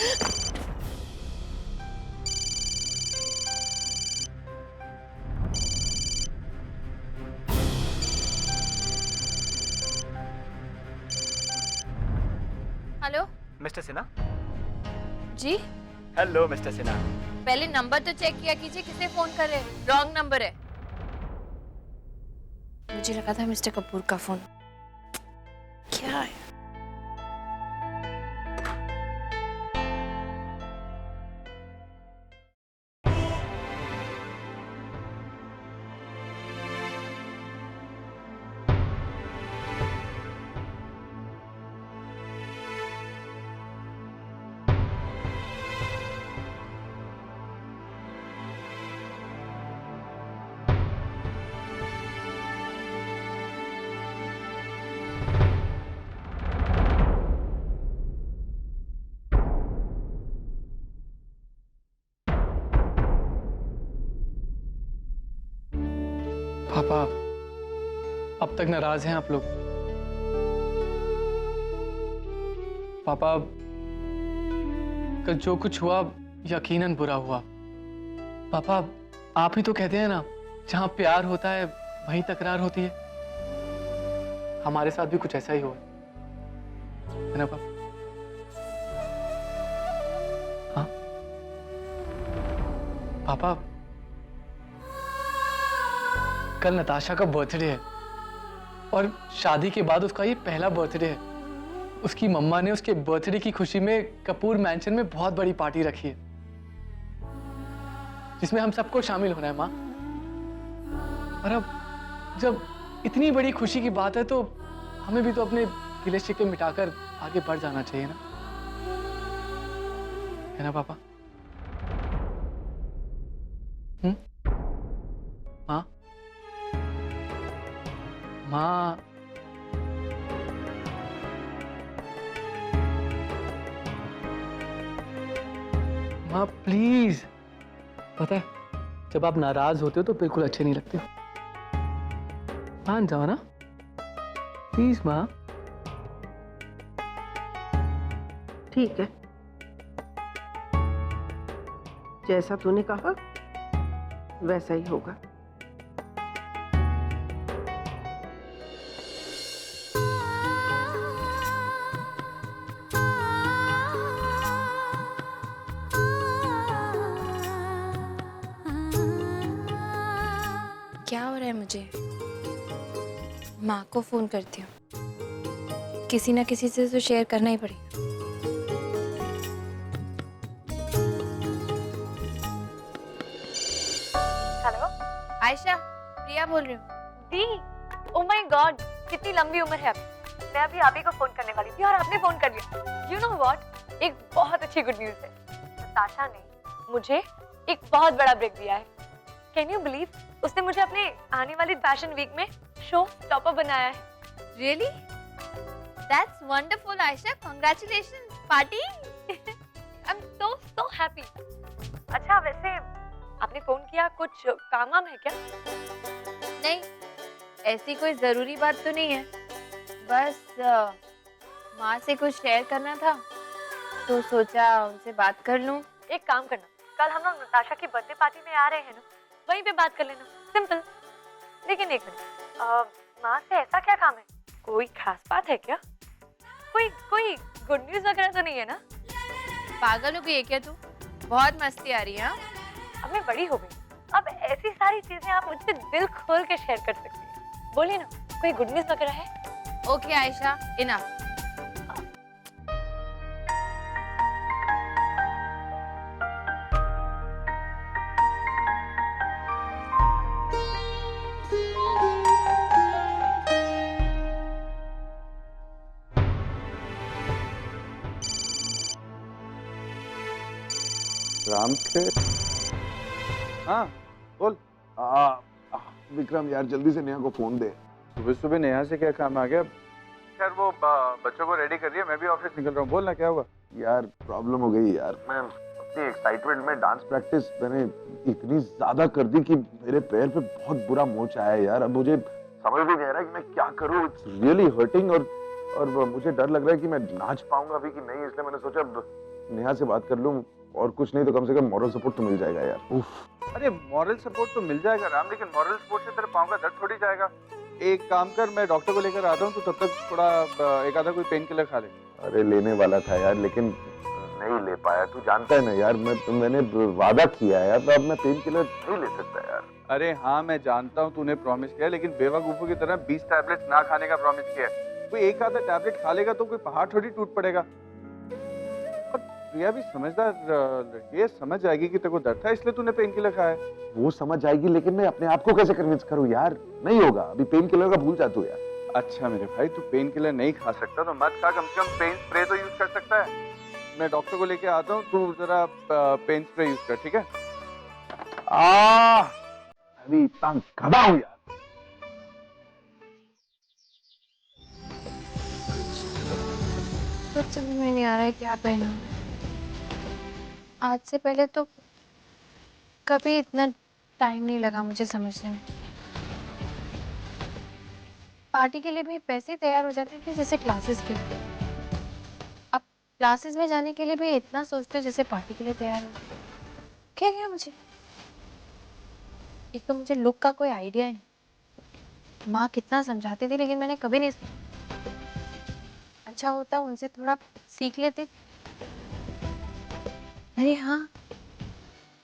Hello mister Sinha. जी। Hello mister Sinha. पहले number तो चेक किया कीजिए, किसे फोन कर रहे हैं? रॉन्ग नंबर है। मुझे लगा था मिस्टर कपूर का फोन। क्या है? पापा, अब तक नाराज हैं आप लोग? पापा, कल जो कुछ हुआ यकीनन बुरा हुआ। पापा, आप ही तो कहते हैं ना, जहां प्यार होता है वहीं तकरार होती है। हमारे साथ भी कुछ ऐसा ही हुआ है ना पापा? हाँ पापा, कल नताशा का बर्थडे है और शादी के बाद उसका ये पहला बर्थडे है। उसकी मम्मा ने उसके बर्थडे की खुशी में कपूर मैंशन में बहुत बड़ी पार्टी रखी है, जिसमें हम सबको शामिल होना है माँ। और अब जब इतनी बड़ी खुशी की बात है तो हमें भी तो अपने गिले शिकवे मिटाकर आगे बढ़ जाना चाहिए ना, है ना पापा? माँ, माँ, माँ प्लीज। पता है, जब आप नाराज होते हो तो बिल्कुल अच्छे नहीं लगते हो। मान जाओ ना प्लीज माँ। ठीक है, जैसा तूने कहा वैसा ही होगा। क्या हो रहा है? मुझे माँ को फोन करती हूँ, किसी ना किसी से तो शेयर करना ही पड़ेगा। हेलो आयशा, प्रिया बोल रही हूँ। दी, ओ माय गॉड, कितनी लंबी उम्र है आपकी। मैं अभी आप ही को फोन करने वाली थी और आपने फोन कर लिया। यू नो व्हाट, एक बहुत अच्छी गुड न्यूज है। नताशा ने मुझे एक बहुत बड़ा ब्रेक दिया है। कैन यू बिलीव, उसने मुझे अपने आने वाली फैशन वीक में शो टॉपर बनाया है। Really? That's wonderful Ayesha, congratulations. Party? I am so happy. अच्छा वैसे आपने फोन किया, कुछ काम वाम है क्या? नहीं, ऐसी कोई जरूरी बात तो नहीं है, बस माँ से कुछ शेयर करना था तो सोचा उनसे बात कर लूं। एक काम करना, कल हम लोग नताशा की बर्थडे पार्टी में आ रहे हैं ना, वहीं पे बात कर लेना, सिंपल। लेकिन एक मिनट, माँ से ऐसा क्या काम है? कोई खास बात है क्या? कोई गुड न्यूज वगैरह तो नहीं है ना? पागल हो गई है क्या तू? बहुत मस्ती आ रही है। अब मैं बड़ी हो गई, अब ऐसी सारी चीजें आप मुझसे दिल खोल के शेयर कर सकती हैं। बोलिए ना, कोई गुड न्यूज वगैरह है? Okay Ayesha, enough. राम के। हाँ बोल। विक्रम यार जल्दी से नेहा को फोन दे। सुबह सुबह नेहा से क्या काम आ गया? खैर वो बच्चों को रेडी कर रही है, मैं भी ऑफिस निकल रहा हूँ। बोलना क्या हुआ? यार प्रॉब्लम हो गई यार, मैं अपनी एक्साइटमेंट में डांस प्रैक्टिस मैंने इतनी ज्यादा कर दी कि मेरे पैर पे बहुत बुरा मोच आया है यार। अब मुझे समझ भी नहीं आ रहा कि मैं क्या करूँ। इट्स रियली हर्टिंग और मुझे डर लग रहा है कि मैं नाच पाऊंगा अभी कि नहीं, इसलिए मैंने सोचा नेहा से बात कर लूं, और कुछ नहीं तो कम से कम मॉरल सपोर्ट तो मिल जाएगा यार। उफ। अरे मॉरल सपोर्ट तो मिल जाएगा राम, लेकिन मॉरल सपोर्ट से तेरे पाँव का दर्द थोड़ी जाएगा। एक काम कर, मैं डॉक्टर को लेकर आता हूँ, तो तब तक थोड़ा एक आधा कोई पेन किलर खा ले। अरे लेने वाला था यार, लेकिन नहीं ले पाया। तू जानता है ना यार, मैंने वादा किया है यार, तो अब मैं पेन किलर नहीं ले सकता यार। अरे हाँ मैं जानता हूँ तूने प्रॉमिस किया, लेकिन बेवकूफों की तरह 20 टैबलेट ना खाने का प्रॉमिस किया है। कोई एक आधा टैबलेट खा लेगा तो कोई पहाड़ थोड़ी टूट पड़ेगा। और प्रिया भी समझदार लड़की है, समझ जाएगी कि तेरे को दर्द था इसलिए तूने पेन किलर खाया है। वो समझ जाएगी, लेकिन मैं अपने आप को कैसे कन्विंस करूं यार? नहीं होगा, अभी पेन किलर का भूल जा तू यार। अच्छा मेरे भाई, तू पेन किलर नहीं खा सकता तो मत खा, कम से कम पेन स्प्रे तो यूज कर सकता है। मैं डॉक्टर को लेके आता हूँ, तू जरा पेन स्प्रे यूज कर, ठीक है? अभी इतना गधा हूं यार। कुछ समझ में नहीं आ रहा है क्या पहनूं। आज से पहले तो कभी इतना टाइम नहीं लगा मुझे समझने में। पार्टी के लिए भी पैसे तैयार हो जाते थे जैसे क्लासेस के लिए। अब क्लासेस में जाने के लिए भी इतना सोचते हो जैसे पार्टी के लिए तैयार हो। क्या क्या मुझे, एक तो मुझे लुक का कोई आइडिया नहीं। माँ कितना समझाती थी लेकिन मैंने कभी नहीं। अच्छा होता उनसे थोड़ा सीख लेते। अरे हाँ,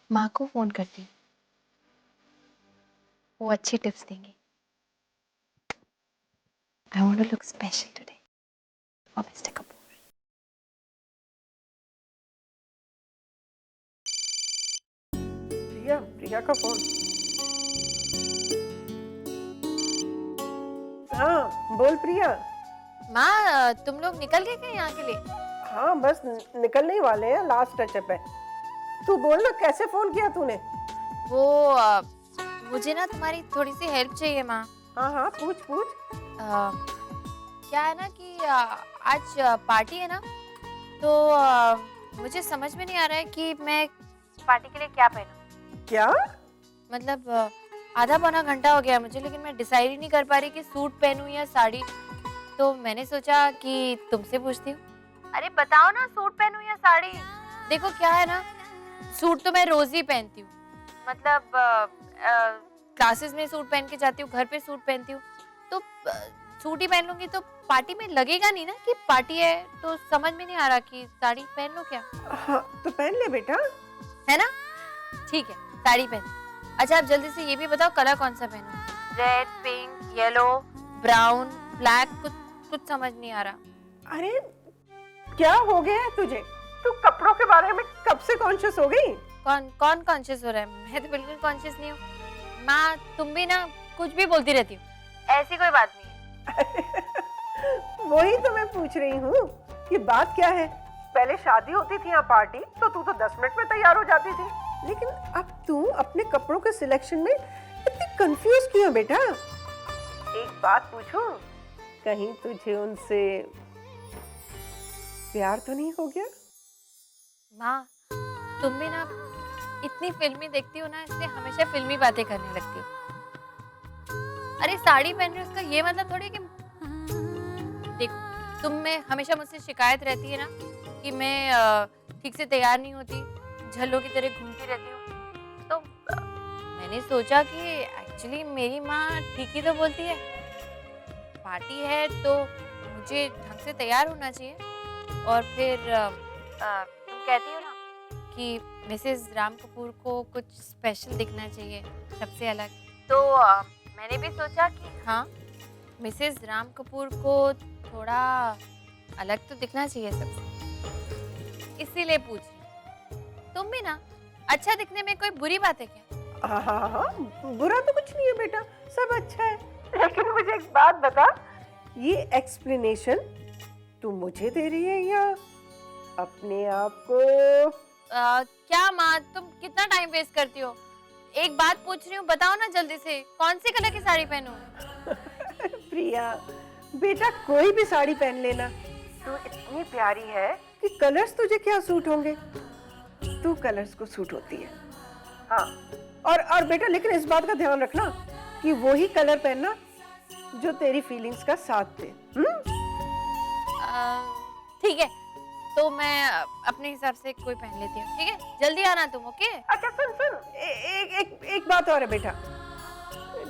माँ को फोन करती हूँ, वो अच्छी टिप्स देंगी। I want to look special today for Mr. Kapoor. प्रिया का फोन। हाँ बोल प्रिया। माँ तुम लोग निकल गए क्या यहाँ के लिए? हाँ बस निकलने ही वाले हैं, लास्ट टचअप है। तू बोल ना, कैसे फोन किया तूने? वो मुझे ना तुम्हारी थोड़ी सी हेल्प चाहिए माँ। हाँ हाँ पूछ पूछ। क्या है ना कि आज पार्टी है ना, तो मुझे समझ में नहीं आ रहा है कि मैं पार्टी के लिए क्या पहनूं। क्या मतलब आधा पौना घंटा हो गया मुझे, लेकिन मैं डिसाइड ही नहीं कर पा रही कि सूट पहनूं या साड़ी। तो मैंने सोचा कि तुमसे पूछती हूँ। अरे बताओ ना, सूट पहनूं या साड़ी? देखो क्या है ना, सूट तो मैं रोज ही पहनती हूँ। मतलब क्लासेस में सूट पहन के जाती हूँ, घर पे सूट पहनती हूँ, तो सूट ही पहन लूंगी तो पार्टी में लगेगा नहीं ना कि पार्टी है। तो समझ में नहीं आ रहा कि साड़ी पहन लूं क्या। हाँ तो पहन ले बेटा, है ना? ठीक है, साड़ी पहन। अच्छा आप जल्दी से ये भी बताओ कलर कौन सा पहनूं? Red, pink, yellow, brown, black, कुछ समझ नहीं आ रहा। अरे क्या हो गया है तुझे? तू कपड़ों के बारे में कब से कॉन्शियस हो गई? कौन कॉन्शियस हो रहा है? मैं तो बिल्कुल कॉन्शियस नहीं हूँ माँ। तुम भी ना कुछ भी बोलती रहती हो, ऐसी कोई बात नहीं है। वही तो मैं पूछ रही हूँ कि बात क्या है। पहले शादी होती थी यहाँ पार्टी तो तू तो 10 मिनट में तैयार हो जाती थी, लेकिन अब तू अपने कपड़ों के सिलेक्शन में इतनी कंफ्यूज क्यों बेटा? एक बात पूछूं, कहीं तुझे उनसे प्यार तो नहीं हो गया? माँ तुम भी ना इतनी फिल्मी देखती हो ना, इसलिए हमेशा फिल्मी बातें करने लगती हो। अरे साड़ी पहन रही हो उसका ये मतलब थोड़ी कि देखो तुम में हमेशा मुझसे शिकायत रहती है ना कि मैं ठीक से तैयार नहीं होती, झल्लों की तरह घूमती रहती हूँ। तो मैंने सोचा कि एक्चुअली मेरी माँ ठीक ही तो बोलती है। पार्टी है तो मुझे ढंग से तैयार होना चाहिए। और फिर तुम कहती हो ना कि मिसेस राम कपूर को कुछ स्पेशल दिखना चाहिए, सबसे अलग। तो मैंने भी सोचा कि हाँ, मिसेस राम कपूर को थोड़ा अलग तो दिखना चाहिए सबसे, इसीलिए पूछ रही। तुम भी ना अच्छा दिखने में कोई बुरी बात है क्या? हाँ, बुरा तो कुछ नहीं है बेटा, सब अच्छा है। लेकिन मुझे एक बात बता, ये एक्सप्लेनेशन तू मुझे दे रही है या अपने आप को? क्या माँ तुम कितना टाइम वेस्ट करती हो? एक बात पूछ रही हूँ, बताओ ना जल्दी से, कौन सी कलर की साड़ी पहनूं? प्रिया बेटा कोई भी साड़ी पहन लेना, तू इतनी प्यारी है कि कलर्स तुझे क्या सूट होंगे, तू कलर्स को सूट होती है। हाँ और बेटा लेकिन इस बात का ध्यान रखना कि वो ही कलर पहनना जो तेरी फीलिंग्स का साथ दे। ठीक है, तो मैं अपने हिसाब से कोई पहन लेती हूँ, ठीक है? जल्दी आना तुम, ओके? अच्छा सुन सुन, एक बात और है बेटा,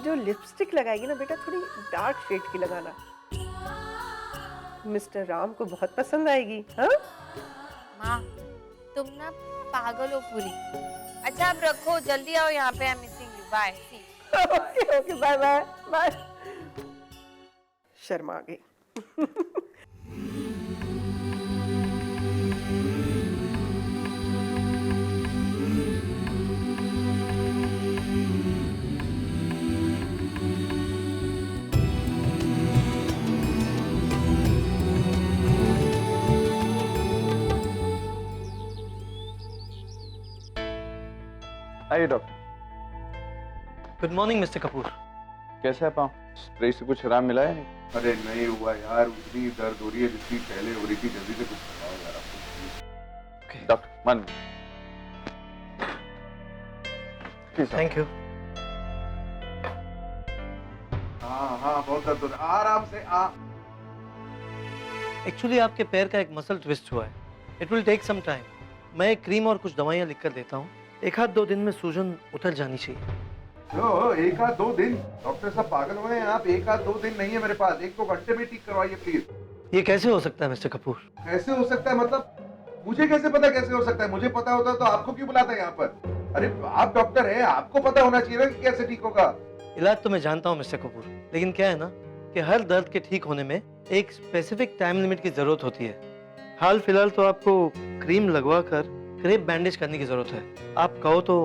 जो लिपस्टिक लगाएगी ना बेटा, थोड़ी डार्क शेड की लगाना, मिस्टर राम को बहुत पसंद आएगी। हाँ माँ, तुम ना पागल हो पूरी। अच्छा अब रखो, जल्दी आओ यहाँ पे, I am missing you, bye, see. Okay okay, bye bye bye. शर्मा गई। आइए doctor. Good morning mister Kapoor. कैसा है पाँव? स्प्रे से कुछ आराम मिला है नहीं? अरे नहीं हुआ यार, उतनी दर्द हो रही है जितनी पहले हो रही थी। जल्दी से कुछ बताओ यार आपको। डॉक्टर मन। Thank you. हाँ हाँ, बहुत दर्द हो रहा है, आराम से आ। एक्चुअली आपके पैर का एक मसल ट्विस्ट हुआ है। It will take some time. मैं एक क्रीम और कुछ दवाइयाँ लिख कर देता हूँ। 1-2 दिन में सूजन उतर जानी चाहिए। जो 1-2 दिन? डॉक्टर साहब पागल हुए हैं आप? 1-2 दिन नहीं है मेरे पास, 1-2 घंटे में ठीक करवाइए प्लीज। ये कैसे हो सकता है मिस्टर कपूर? कैसे हो सकता है मतलब? मुझे कैसे पता कैसे हो सकता है? मुझे पता होता तो आपको क्यों बुलाता है यहाँ पर? अरे आप डॉक्टर हैं, आपको पता होना चाहिए ना कि कैसे ठीक होगा। इलाज तो मैं जानता हूँ मिस्टर कपूर, लेकिन क्या है ना कि हर दर्द के ठीक होने में एक स्पेसिफिक टाइम लिमिट की जरूरत होती है। हाल फिलहाल तो आपको क्रीम लगवा कर क्रेप बैंडेज करने की जरूरत है। आप कहो तो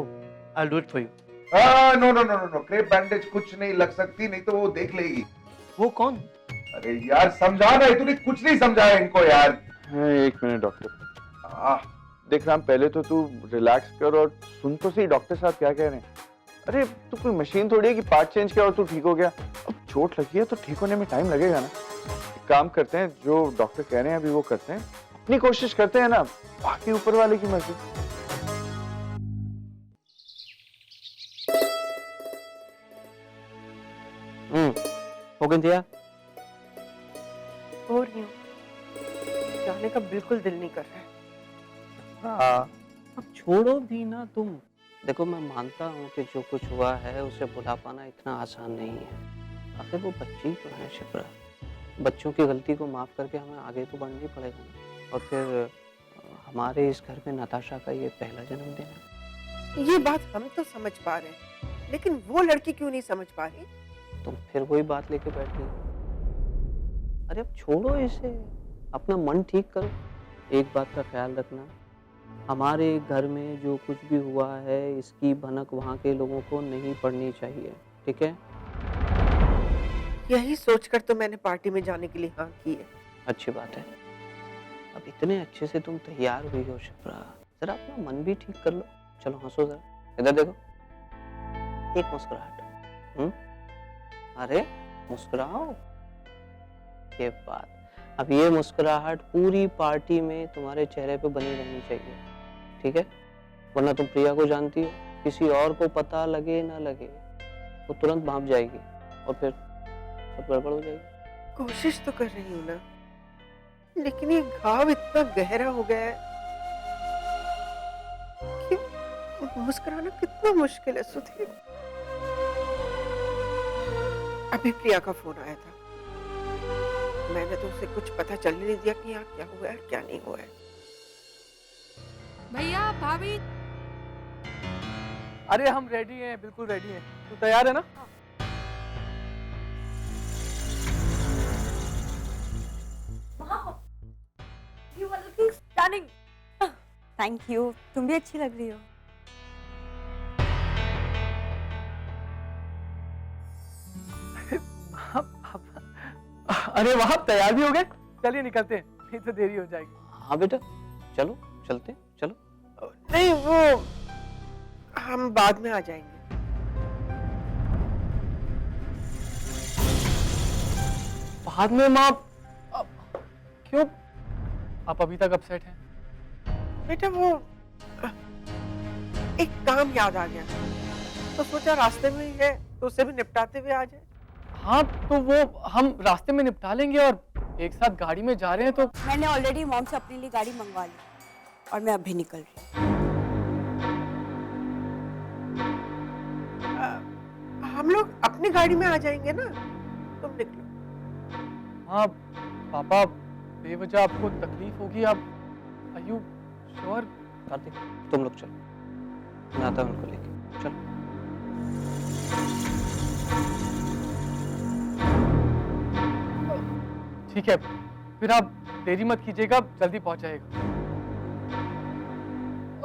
I do it for you. No no no no, crepe bandage कुछ नहीं लग सकती, नहीं तो वो देख लेगी। वो कौन? अरे यार समझा ना, तूने कुछ नहीं समझाया इनको यार। एक मिनट डॉक्टर। देख राम, पहले तो तू रिलैक्स कर और सुन तो सही डॉक्टर साहब क्या कह रहे हैं। अरे तू कोई मशीन थोड़ी है कि पार्ट चेंज किया और तू ठीक हो गया। अब चोट लगी है तो ठीक होने में टाइम लगेगा ना। एक काम करते हैं, जो डॉक्टर कह रहे हैं अभी वो करते हैं, अपनी कोशिश करते हैं ना, बाकी ऊपर वाले की मर्जी। हो गया दिया? हो रही हूँ, जाने का बिल्कुल दिल नहीं कर रहा है। हाँ, अब छोड़ो भी ना तुम। देखो मैं मानता हूँ कि जो कुछ हुआ है उसे भुला पाना इतना आसान नहीं है। आखिर वो बच्ची ही तो है शिप्रा। बच्चों की गलती को माफ करके हमें आगे तो बढ़ना ही पड़ेगा ना। और फिर हमारे इस घर में नताशा का ये पहला जन्मदिन है। ये बात हम तो समझ पा रहे हैं, लेकिन वो लड़की क्यों नहीं समझ पा रही? तुम फिर वही बात लेके बैठ गई। अरे अब छोड़ो इसे, अपना मन ठीक करो। एक बात का ख्याल रखना, हमारे घर में जो कुछ भी हुआ है इसकी भनक वहाँ के लोगों को नहीं पड़नी चाहिए, ठीक है? यही सोचकर तो मैंने पार्टी में जाने के लिए हाँ की है। अच्छी बात है। अब इतने अच्छे से तुम तैयार हुई हो शिप्रा, जरा अपना मन भी ठीक कर लो। चलो हंसो जरा, इधर देखो, एक मुस्कुराहट। अरे मुस्कुराओ। ये बात, अब ये मुस्कुराहट पूरी पार्टी में तुम्हारे चेहरे पे बनी रहनी चाहिए, ठीक है? वरना तुम प्रिया को जानती हो, किसी और को पता लगे ना लगे वो तुरंत भाप जाएगी और फिर सब गड़बड़ हो जाएगी। कोशिश तो कर रही हूँ ना, लेकिन ये घाव इतना गहरा हो गया है कि मुस्कुराना कितना मुश्किल है। सुधीर, अभी प्रिया का फोन आया था, मैंने तो उसे कुछ पता चलने नहीं दिया कि यहाँ क्या हुआ है क्या नहीं हुआ है। भैया भाभी, अरे हम रेडी हैं, बिल्कुल रेडी हैं। तू तैयार है ना? You are looking stunning. Thank you, तुम भी अच्छी लग रही हो। अरे वहाँ तैयार भी हो गए? चलिए निकलते हैं, नहीं तो देरी हो जाएगी। हाँ बेटा, चलो चलते हैं, चलो। नहीं, वो हम बाद में आ जाएंगे। बाद में माँ? क्यों? आप अभी तक अपसेट हैं? बेटा वो एक काम याद आ गया, तो सोचा रास्ते में ही है तो उसे भी निपटाते हुए आ जाए। हाँ तो वो हम रास्ते में निपटा लेंगे और एक साथ गाड़ी में जा रहे हैं तो मैंने ऑलरेडी मॉम से अपने लिए गाड़ी मंगवा ली और मैं अभी निकल रही हूँ। हम लोग अपनी गाड़ी में आ जाएंगे ना, तुम निकलो। हाँ पापा, बेवजह आपको तकलीफ होगी। आप आर यू श्योर? कार्तिक तुम लोग चलो, मैं आता हूँ उनको लेके। चलो। ठीक है, फिर आप देरी मत कीजिएगा, जल्दी पहुंच जाएगा।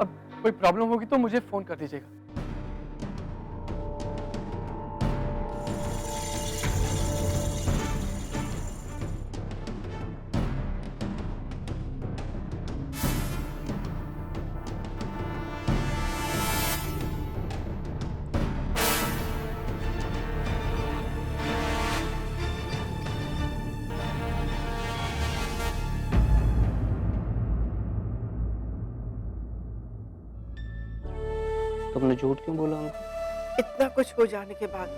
अब कोई प्रॉब्लम होगी तो मुझे फोन कर दीजिएगा। तुमने झूठ क्यों बोला उनको? इतना कुछ हो जाने के बाद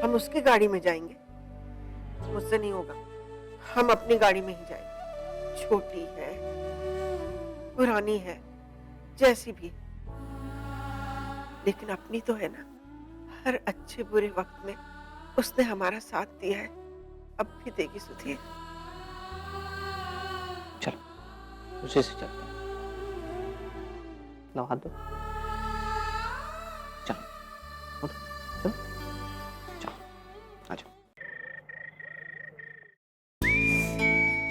हम उसकी गाड़ी में जाएंगे? मुझसे नहीं होगा, हम अपनी गाड़ी में ही जाएंगे। छोटी है, पुरानी है, जैसी भी, लेकिन अपनी तो है ना। हर अच्छे बुरे वक्त में उसने हमारा साथ दिया है, अब भी देगी सुधीर। चलो उसी से चलते हैं। लो हाथ दो। चलो उठो, चलो चलो आ जाओ।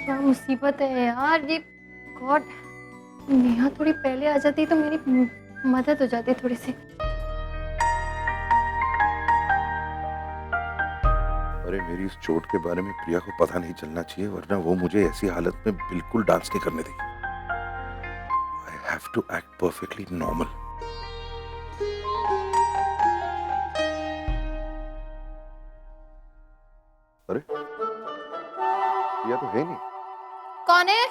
क्या मुसीबत है यार ये। गॉड, नेहा थोड़ी पहले आ जाती तो मेरी मदद हो जाती थोड़ी सी। अरे मेरी इस चोट के बारे में प्रिया को पता नहीं चलना चाहिए, वरना वो मुझे ऐसी हालत में बिल्कुल डांस नहीं करने देगी। I have to act perfectly normal. अरे प्रिया तो है नहीं। कौन है?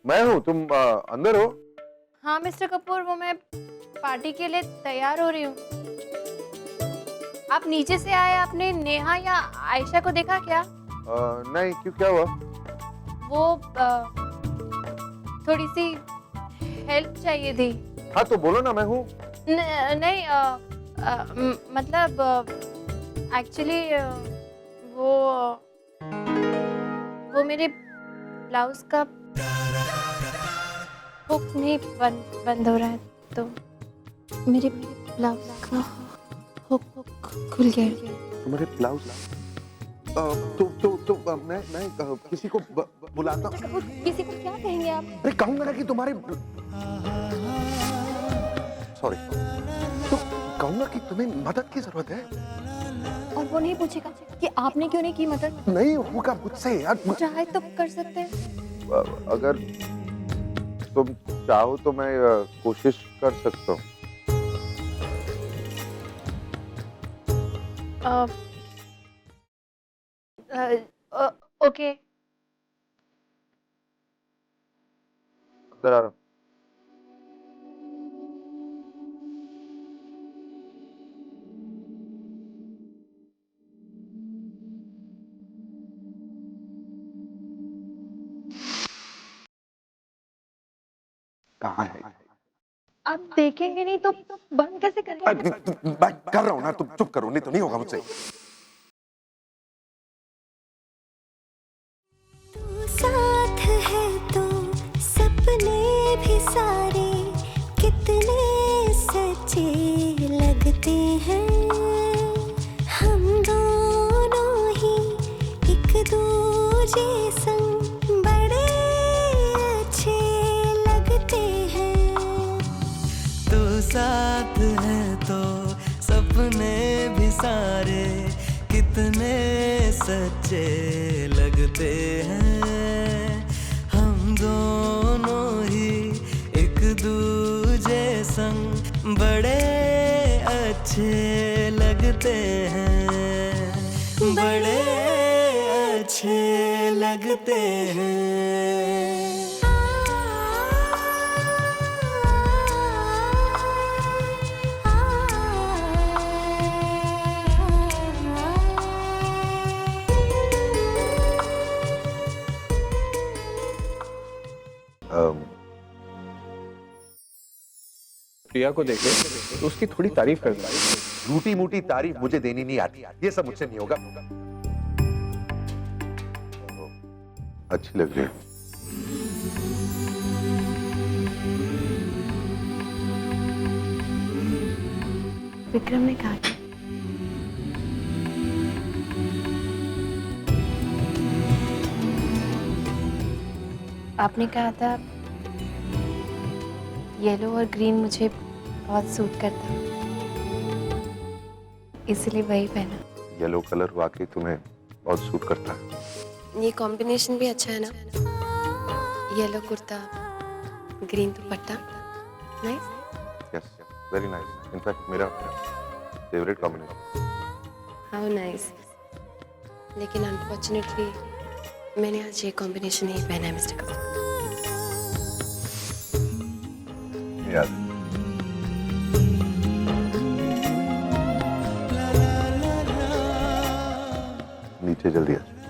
मैं हूँ, तुम अंदर हो? हाँ मिस्टर कपूर, वो मैं पार्टी के लिए तैयार हो रही हूँ। आप नीचे से आए, आपने नेहा या आयशा को देखा क्या? नहीं, क्यों, क्या हुआ? वो थोड़ी सी हेल्प चाहिए थी। हाँ तो बोलो ना, मैं हूँ। नहीं मतलब एक्चुअली वो मेरे ब्लाउज का हुक नहीं बंद हो रहा है, तो मेरे ब्लाउज का हुक खुल गया। तुम्हारे ब्लाउज? तो मैं किसी को बुलाता हूँ। किसी को क्या कहेंगे आप? अरे कहूंगा ना कि तुम्हारे, सॉरी, तो कहूंगा कि तुम्हें मदद की जरूरत है। और वो नहीं पूछेगा कि आपने क्यों नहीं की मदद? नहीं होगा मुझसे यार। ट्राई तो कर सकते हैं। अगर तुम चाहो तो मैं कोशिश कर सकता हूँ। ओके। अंदर आ रहा हूँ। कहाँ है? आप देखेंगे नहीं तो बंद कैसे करेंगे? मैं कर रहा हूँ ना, तुम चुप करो, नहीं तो नहीं होगा मुझसे। साथ है तो सपने भी सारे कितने सच्चे लगते हैं। हम दोनों ही एक दूजे संग बड़े अच्छे लगते हैं। तू साथ है तो सपने भी सारे कितने सच्चे लगते हैं। हम दोनों ही एक दूजे संग बड़े अच्छे लगते हैं, बड़े अच्छे लगते हैं। प्रिया को देखे तो उसकी थोड़ी तारीफ कर दो। झूठी मूठी तारीफ मुझे देनी नहीं आती, ये सब मुझसे नहीं होगा। अच्छी लग रही है। विक्रम ने कहा था। आपने कहा था येलो और ग्रीन मुझे बहुत सूट करता, इसलिए वही पहना। येलो कलर वाकई तुम्हें बहुत सूट करता है। ये कॉम्बिनेशन भी अच्छा है ना, येलो कुर्ता ग्रीन दुपट्टा। Nice. Yes, very nice. In fact मेरा फेवरेट कॉम्बिनेशन। How nice. लेकिन अनफॉर्चुनेटली मैंने आज ये कॉम्बिनेशन नहीं पहना है मिस्टर कपूर। याद नीचे जल्दी आ।